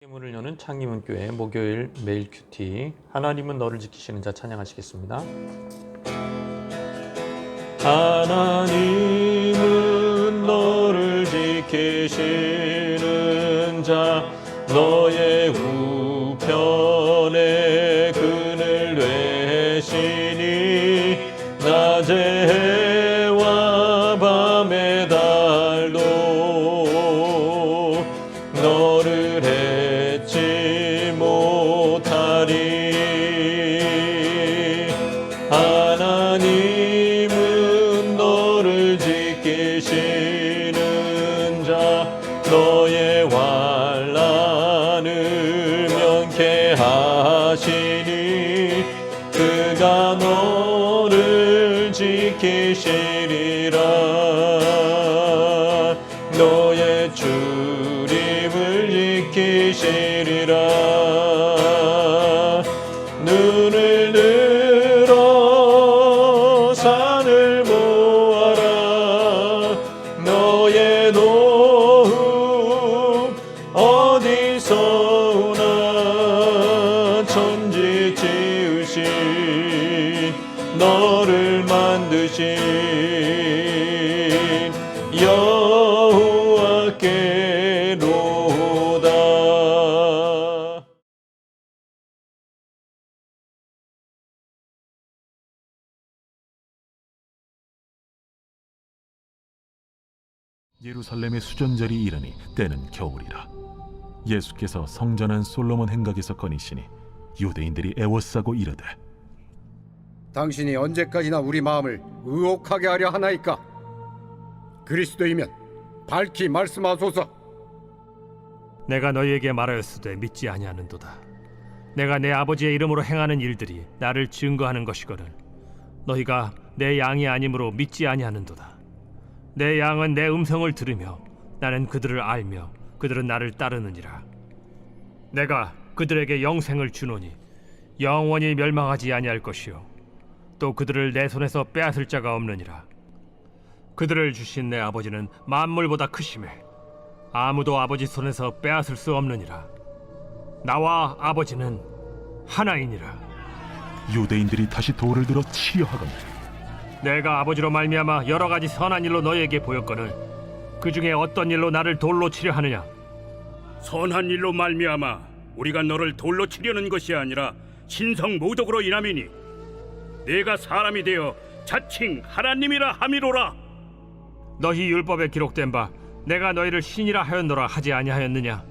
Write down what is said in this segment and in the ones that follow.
문을 여는 창리문교회 목요일 매일 큐티, 하나님은 너를 지키시는 자 찬양하시겠습니다. 하나님은 너를 지키시는 자, 너의 우편에 그늘 되시니 낮에 해와 밤의 달도 너를 잊지 못하리. 하나님은 너를 지키시는 자, 너의 환난을 면케하시니 그가 너를 지키시리라. 너의 출입을 지키시리라. 눈을 들어 산을 보아라. 너의 노움 어디서 오나. 천지 지으신 너를 만드신 여호와께로다. 예루살렘의 수전절이 이르니 때는 겨울이라. 예수께서 성전한 솔로몬 행각에서 거니시니 유대인들이 애워싸고 이르되, 당신이 언제까지나 우리 마음을 의혹하게 하려 하나이까? 그리스도이면 밝히 말씀하소서. 내가 너희에게 말하였으되 믿지 아니하는도다. 내가 내 아버지의 이름으로 행하는 일들이 나를 증거하는 것이거늘 너희가 내 양이 아니므로 믿지 아니하는도다. 내 양은 내 음성을 들으며 나는 그들을 알며 그들은 나를 따르느니라. 내가 그들에게 영생을 주노니 영원히 멸망하지 아니할 것이요 또 그들을 내 손에서 빼앗을 자가 없느니라. 그들을 주신 내 아버지는 만물보다 크심에 아무도 아버지 손에서 빼앗을 수 없느니라. 나와 아버지는 하나이니라. 유대인들이 다시 돌을 들어 치려 하거늘 내가 아버지로 말미암아 여러 가지 선한 일로 너희에게 보였거늘 그 중에 어떤 일로 나를 돌로 치려 하느냐? 선한 일로 말미암아 우리가 너를 돌로 치려는 것이 아니라 신성 모독으로 인함이니 네가 사람이 되어 자칭 하나님이라 함이로라. 너희 율법에 기록된 바 내가 너희를 신이라 하였노라 하지 아니하였느냐?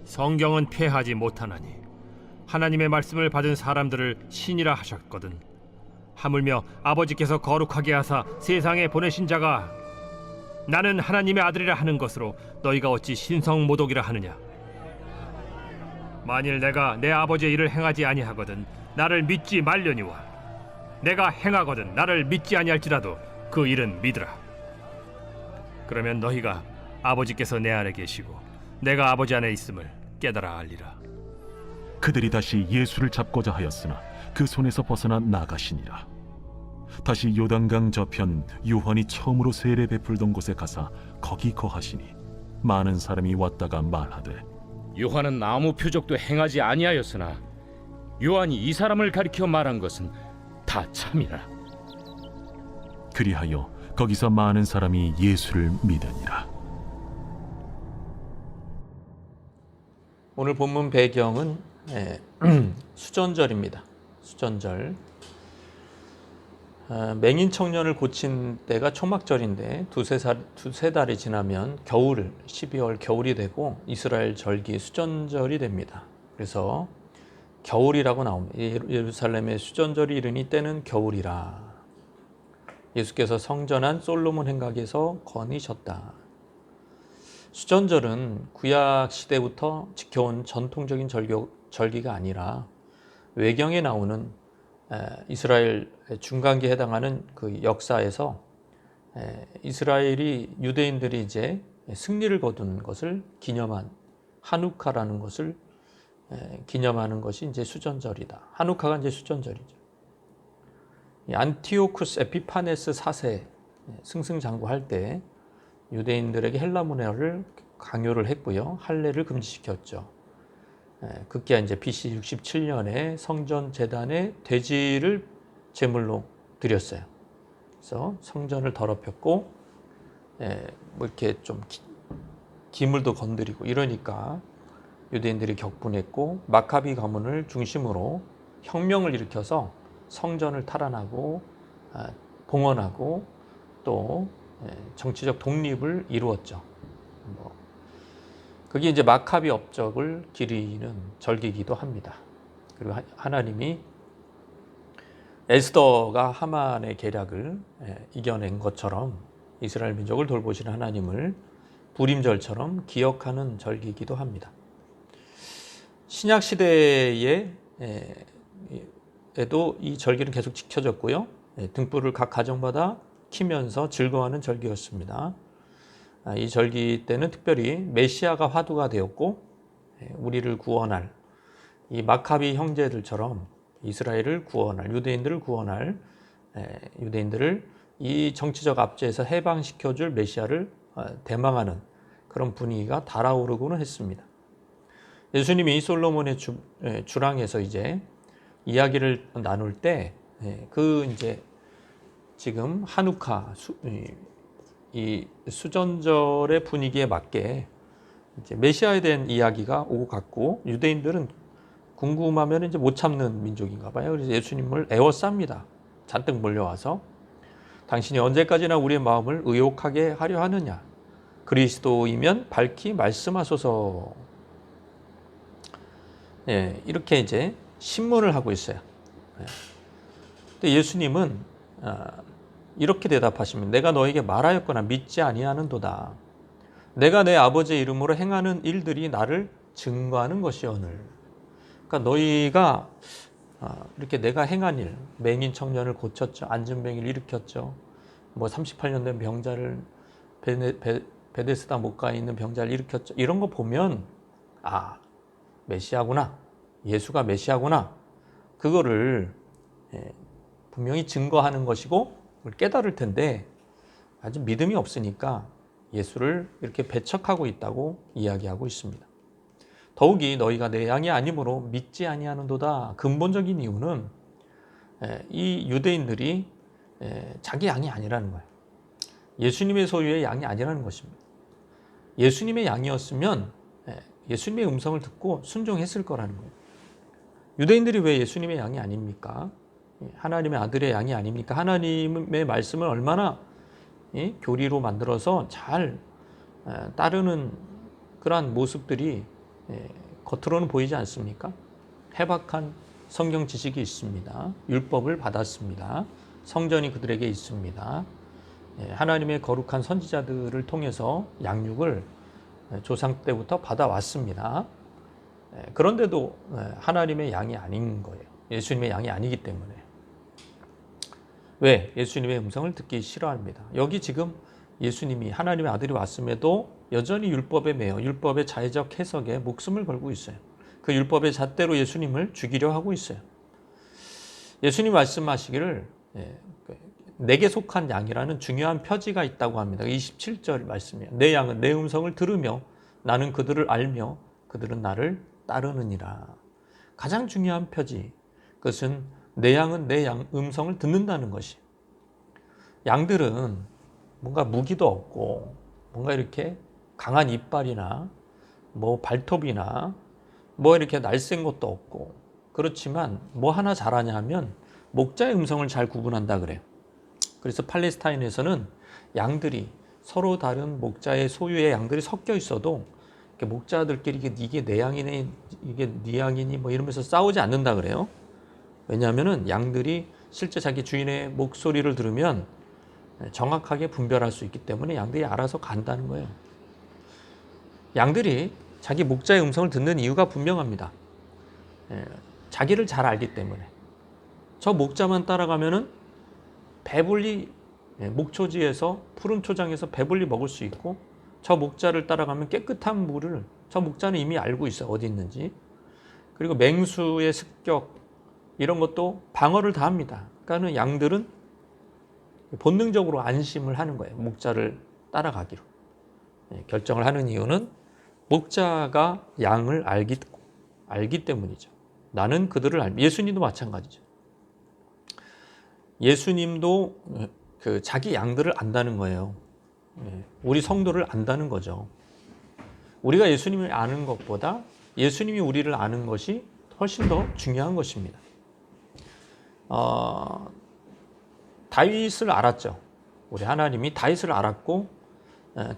성경은 폐하지 못하나니 하나님의 말씀을 받은 사람들을 신이라 하셨거든. 하물며 아버지께서 거룩하게 하사 세상에 보내신 자가 나는 하나님의 아들이라 하는 것으로 너희가 어찌 신성 모독이라 하느냐? 만일 내가 내 아버지의 일을 행하지 아니하거든 나를 믿지 말려니와 내가 행하거든 나를 믿지 아니할지라도 그 일은 믿으라. 그러면 너희가 아버지께서 내 안에 계시고 내가 아버지 안에 있음을 깨달아 알리라. 그들이 다시 예수를 잡고자 하였으나 그 손에서 벗어나 나가시니라. 다시 요단강 저편 요한이 처음으로 세례 베풀던 곳에 가사 거기 거하시니 많은 사람이 왔다가 말하되, 요한은 아무 표적도 행하지 아니하였으나 요한이 이 사람을 가리켜 말한 것은 다 참이라. 그리하여 거기서 많은 사람이 예수를 믿으니라. 오늘 본문 배경은 수전절입니다. 수전절. 맹인 청년을 고친 때가 초막절인데 두세 달이 지나면 겨울, 12월 겨울이 되고 이스라엘 절기 수전절이 됩니다. 그래서 겨울이라고 나옵니다. 예루살렘의 수전절이 이르니 때는 겨울이라. 예수께서 성전한 솔로몬 행각에서 거니셨다. 수전절은 구약 시대부터 지켜온 전통적인 절기가 아니라 외경에 나오는 이스라엘 중간기에 해당하는 그 역사에서 이스라엘이 유대인들이 이제 승리를 거둔 것을 기념한 하누카라는 것을 기념하는 것이 이제 수전절이다. 하누카가 이제 수전절이죠. 안티오쿠스 에피파네스 4세 승승장구할 때 유대인들에게 헬라 문화를 강요를 했고요. 할례를 금지시켰죠. 급기야 이제 BC 67년에 성전 제단에 돼지를 제물로 드렸어요. 그래서 성전을 더럽혔고, 뭐 이렇게 좀 기물도 건드리고 이러니까 유대인들이 격분했고, 마카비 가문을 중심으로 혁명을 일으켜서 성전을 탈환하고 봉헌하고 또 정치적 독립을 이루었죠. 그게 이제 마카비 업적을 기리는 절기이기도 합니다. 그리고 하나님이 에스더가 하만의 계략을 이겨낸 것처럼 이스라엘 민족을 돌보시는 하나님을 부림절처럼 기억하는 절기이기도 합니다. 신약 시대에도 이 절기는 계속 지켜졌고요. 등불을 각 가정마다 키면서 즐거워하는 절기였습니다. 이 절기 때는 특별히 메시아가 화두가 되었고, 우리를 구원할 이 마카비 형제들처럼 이스라엘을 구원할, 유대인들을 구원할, 유대인들을 이 정치적 압제에서 해방시켜줄 메시아를 대망하는 그런 분위기가 달아오르고는 했습니다. 예수님이 솔로몬의 주랑에서 이제 이야기를 나눌 때 그 이제 지금 한우카 이 수전절의 분위기에 맞게 이제 메시아에 대한 이야기가 오고 갔고, 유대인들은 궁금하면 이제 못 참는 민족인가 봐요. 그래서 예수님을 애워쌉니다. 잔뜩 몰려와서 당신이 언제까지나 우리의 마음을 의혹하게 하려 하느냐? 그리스도이면 밝히 말씀하소서. 이렇게 이제 신문을 하고 있어요. 근데 예수님은 이렇게 대답하시면, 내가 너에게 말하였거나 믿지 아니하는도다. 내가 내 아버지의 이름으로 행하는 일들이 나를 증거하는 것이오늘. 그러니까 너희가 이렇게 내가 행한 일, 맹인 청년을 고쳤죠. 안진뱅이를 일으켰죠. 뭐 38년 된 병자를 베데스다 못가에 있는 병자를 일으켰죠. 이런 거 보면 메시아구나. 예수가 메시아구나. 그거를 분명히 증거하는 것이고 깨달을 텐데, 아주 믿음이 없으니까 예수를 이렇게 배척하고 있다고 이야기하고 있습니다. 더욱이 너희가 내 양이 아니므로 믿지 아니하는도다. 근본적인 이유는 이 유대인들이 자기 양이 아니라는 거예요. 예수님의 소유의 양이 아니라는 것입니다. 예수님의 양이었으면 예수님의 음성을 듣고 순종했을 거라는 거예요. 유대인들이 왜 예수님의 양이 아닙니까? 하나님의 아들의 양이 아닙니까? 하나님의 말씀을 얼마나 교리로 만들어서 잘 따르는 그러한 모습들이 겉으로는 보이지 않습니까? 해박한 성경 지식이 있습니다. 율법을 받았습니다. 성전이 그들에게 있습니다. 하나님의 거룩한 선지자들을 통해서 양육을 조상 때부터 받아왔습니다. 그런데도 하나님의 양이 아닌 거예요. 예수님의 양이 아니기 때문에. 왜? 예수님의 음성을 듣기 싫어합니다. 여기 지금 예수님이 하나님의 아들이 왔음에도 여전히 율법에 매여 율법의 자의적 해석에 목숨을 걸고 있어요. 그 율법의 잣대로 예수님을 죽이려 하고 있어요. 예수님 말씀하시기를 내게 속한 양이라는 중요한 표지가 있다고 합니다. 27절 말씀이에요. 내 양은 내 음성을 들으며 나는 그들을 알며 그들은 나를 따르느니라. 가장 중요한 표지, 그것은 내 양은 내 음성을 듣는다는 것이. 양들은 뭔가 무기도 없고 뭔가 이렇게 강한 이빨이나 뭐 발톱이나 뭐 이렇게 날쌘 것도 없고, 그렇지만 뭐 하나 잘하냐 하면 목자의 음성을 잘 구분한다 그래요. 그래서 팔레스타인에서는 양들이 서로 다른 목자의 소유의 양들이 섞여 있어도 목자들끼리 이게 내 양이네, 이게 네 양이니 뭐 이러면서 싸우지 않는다 그래요. 왜냐하면은 양들이 실제 자기 주인의 목소리를 들으면 정확하게 분별할 수 있기 때문에 양들이 알아서 간다는 거예요. 양들이 자기 목자의 음성을 듣는 이유가 분명합니다. 자기를 잘 알기 때문에. 저 목자만 따라가면은 배불리 목초지에서 푸른 초장에서 배불리 먹을 수 있고, 저 목자를 따라가면 깨끗한 물을 저 목자는 이미 알고 있어요. 어디 있는지. 그리고 맹수의 습격 이런 것도 방어를 다 합니다. 그러니까 양들은 본능적으로 안심을 하는 거예요. 목자를 따라가기로. 결정을 하는 이유는 목자가 양을 알기 때문이죠. 나는 그들을 예수님도 마찬가지죠. 예수님도 그 자기 양들을 안다는 거예요. 우리 성도를 안다는 거죠. 우리가 예수님을 아는 것보다 예수님이 우리를 아는 것이 훨씬 더 중요한 것입니다. 다윗을 알았죠. 우리 하나님이 다윗을 알았고,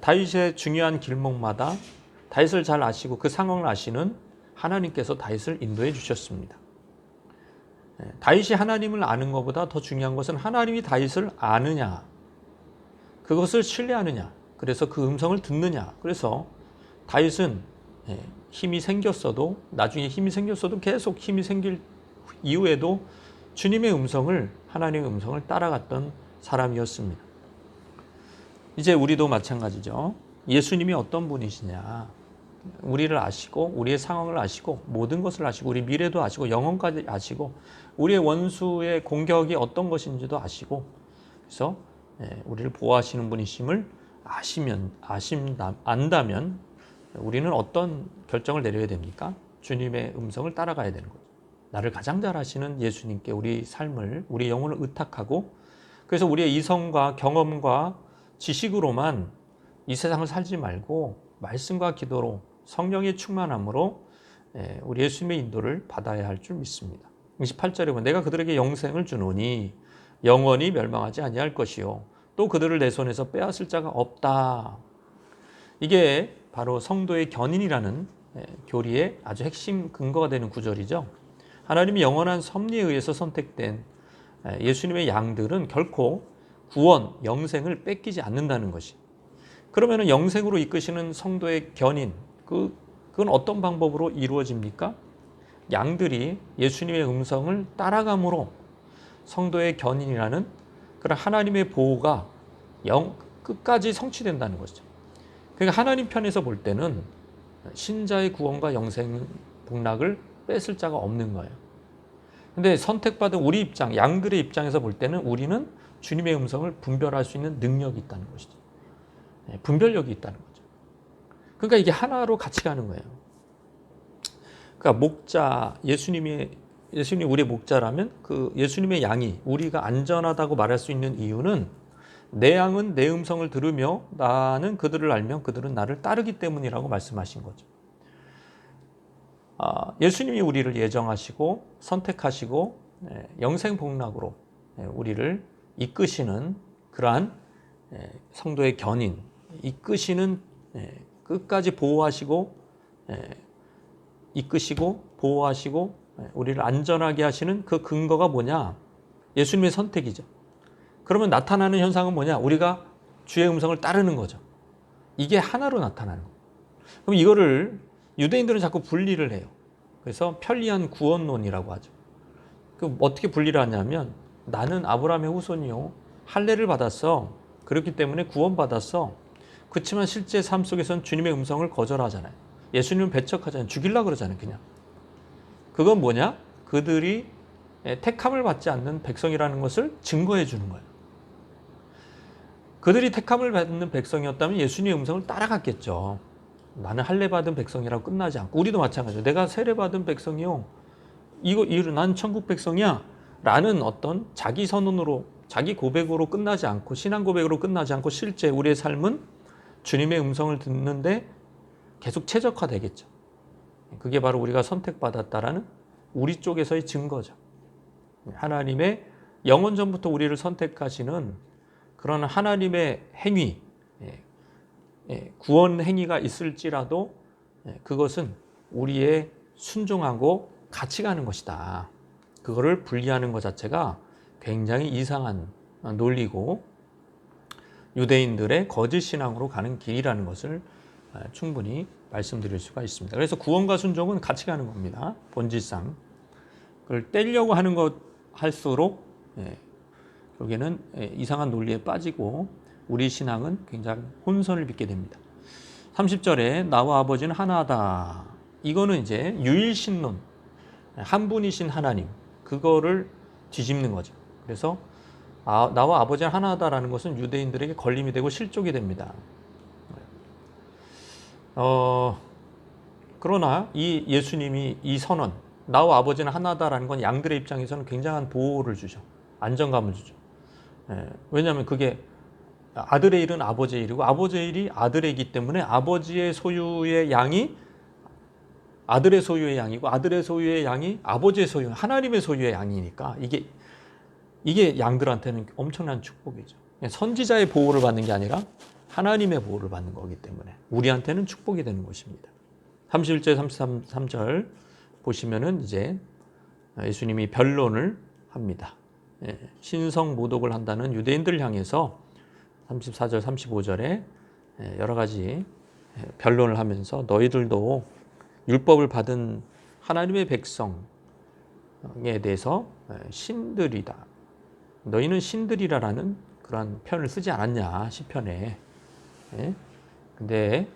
다윗의 중요한 길목마다 다윗을 잘 아시고 그 상황을 아시는 하나님께서 다윗을 인도해 주셨습니다. 다윗이 하나님을 아는 것보다 더 중요한 것은 하나님이 다윗을 아느냐, 그것을 신뢰하느냐, 그래서 그 음성을 듣느냐. 그래서 다윗은 힘이 생겼어도, 나중에 힘이 생겼어도 계속 힘이 생길 이후에도 주님의 음성을, 하나님의 음성을 따라갔던 사람이었습니다. 이제 우리도 마찬가지죠. 예수님이 어떤 분이시냐, 우리를 아시고 우리의 상황을 아시고 모든 것을 아시고 우리 미래도 아시고 영혼까지 아시고 우리의 원수의 공격이 어떤 것인지도 아시고, 그래서 우리를 보호하시는 분이심을 안다면 우리는 어떤 결정을 내려야 됩니까? 주님의 음성을 따라가야 되는 거죠. 나를 가장 잘 아시는 예수님께 우리 삶을, 우리 영혼을 의탁하고, 그래서 우리의 이성과 경험과 지식으로만 이 세상을 살지 말고 말씀과 기도로 성령의 충만함으로 우리 예수님의 인도를 받아야 할 줄 믿습니다. 28절에 보면 내가 그들에게 영생을 주노니 영원히 멸망하지 아니할 것이요 또 그들을 내 손에서 빼앗을 자가 없다. 이게 바로 성도의 견인이라는 교리의 아주 핵심 근거가 되는 구절이죠. 하나님이 영원한 섭리에 의해서 선택된 예수님의 양들은 결코 구원, 영생을 뺏기지 않는다는 것이. 그러면 영생으로 이끄시는 성도의 견인, 그건 어떤 방법으로 이루어집니까? 양들이 예수님의 음성을 따라감으로 성도의 견인이라는 그런 하나님의 보호가 끝까지 성취된다는 것이죠. 그러니까 하나님 편에서 볼 때는 신자의 구원과 영생 복락을 뺏을 자가 없는 거예요. 근데 선택받은 우리 입장, 양들의 입장에서 볼 때는 우리는 주님의 음성을 분별할 수 있는 능력이 있다는 것이죠. 분별력이 있다는 거죠. 그러니까 이게 하나로 같이 가는 거예요. 그러니까 목자, 예수님이 우리의 목자라면 그 예수님의 양이 우리가 안전하다고 말할 수 있는 이유는 내 양은 내 음성을 들으며 나는 그들을 알며 그들은 나를 따르기 때문이라고 말씀하신 거죠. 예수님이 우리를 예정하시고 선택하시고 영생 복락으로 우리를 이끄시는 그러한 성도의 견인, 이끄시는, 끝까지 보호하시고 이끄시고 보호하시고 우리를 안전하게 하시는 그 근거가 뭐냐? 예수님의 선택이죠. 그러면 나타나는 현상은 뭐냐? 우리가 주의 음성을 따르는 거죠. 이게 하나로 나타나는 거예요. 그럼 이거를 유대인들은 자꾸 분리를 해요. 그래서 편리한 구원론이라고 하죠. 어떻게 분리를 하냐면 나는 아브라함의 후손이요, 할례를 받았어. 그렇기 때문에 구원받았어. 그렇지만 실제 삶 속에서는 주님의 음성을 거절하잖아요. 예수님은 배척하잖아요. 죽이려고 그러잖아요. 그냥. 그건 뭐냐? 그들이 택함을 받지 않는 백성이라는 것을 증거해 주는 거예요. 그들이 택함을 받는 백성이었다면 예수님의 음성을 따라갔겠죠. 나는 할례 받은 백성이라고 끝나지 않고, 우리도 마찬가지예요. 내가 세례 받은 백성이요, 난 천국 백성이야 라는 어떤 자기 선언으로, 자기 고백으로 끝나지 않고, 신앙 고백으로 끝나지 않고 실제 우리의 삶은 주님의 음성을 듣는데 계속 최적화되겠죠. 그게 바로 우리가 선택받았다라는 우리 쪽에서의 증거죠. 하나님의 영원 전부터 우리를 선택하시는 그런 하나님의 행위, 구원 행위가 있을지라도 그것은 우리의 순종하고 같이 가는 것이다. 그거를 분리하는 것 자체가 굉장히 이상한 논리고 유대인들의 거짓 신앙으로 가는 길이라는 것을 충분히 말씀드릴 수가 있습니다. 그래서 구원과 순종은 같이 가는 겁니다. 본질상. 그걸 떼려고 하는 것 할수록 결국에는 이상한 논리에 빠지고 우리 신앙은 굉장히 혼선을 빚게 됩니다. 30절에 나와 아버지는 하나다. 이거는 이제 유일신론, 한 분이신 하나님, 그거를 뒤집는 거죠. 그래서 나와 아버지는 하나다라는 것은 유대인들에게 걸림이 되고 실족이 됩니다. 그러나 이 예수님이 이 선언, 나와 아버지는 하나다라는 건 양들의 입장에서는 굉장한 보호를 주죠. 안정감을 주죠. 왜냐하면 그게 아들의 일은 아버지의 일이고 아버지의 일이 아들의 일이기 때문에 아버지의 소유의 양이 아들의 소유의 양이고 아들의 소유의 양이 아버지의 소유, 하나님의 소유의 양이니까 이게 양들한테는 엄청난 축복이죠. 선지자의 보호를 받는 게 아니라 하나님의 보호를 받는 거기 때문에 우리한테는 축복이 되는 것입니다. 31절, 33절 보시면은 이제 예수님이 변론을 합니다. 신성 모독을 한다는 유대인들을 향해서 34절, 35절에 여러 가지 변론을 하면서 너희들도 율법을 받은 하나님의 백성에 대해서 신들이다. 너희는 신들이라라는 그런 표현을 쓰지 않았냐 시편에. 근데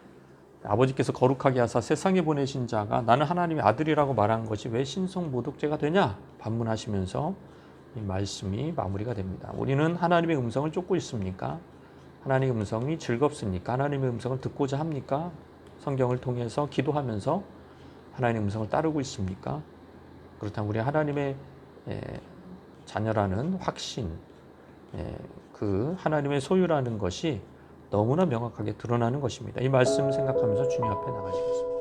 아버지께서 거룩하게 하사 세상에 보내신 자가 나는 하나님의 아들이라고 말한 것이 왜 신성 모독죄가 되냐 반문하시면서 이 말씀이 마무리가 됩니다. 우리는 하나님의 음성을 쫓고 있습니까? 하나님의 음성이 즐겁습니까? 하나님의 음성을 듣고자 합니까? 성경을 통해서 기도하면서 하나님의 음성을 따르고 있습니까? 그렇다면 우리 하나님의 자녀라는 확신, 그 하나님의 소유라는 것이 너무나 명확하게 드러나는 것입니다. 이 말씀 생각하면서 주님 앞에 나가시겠습니다.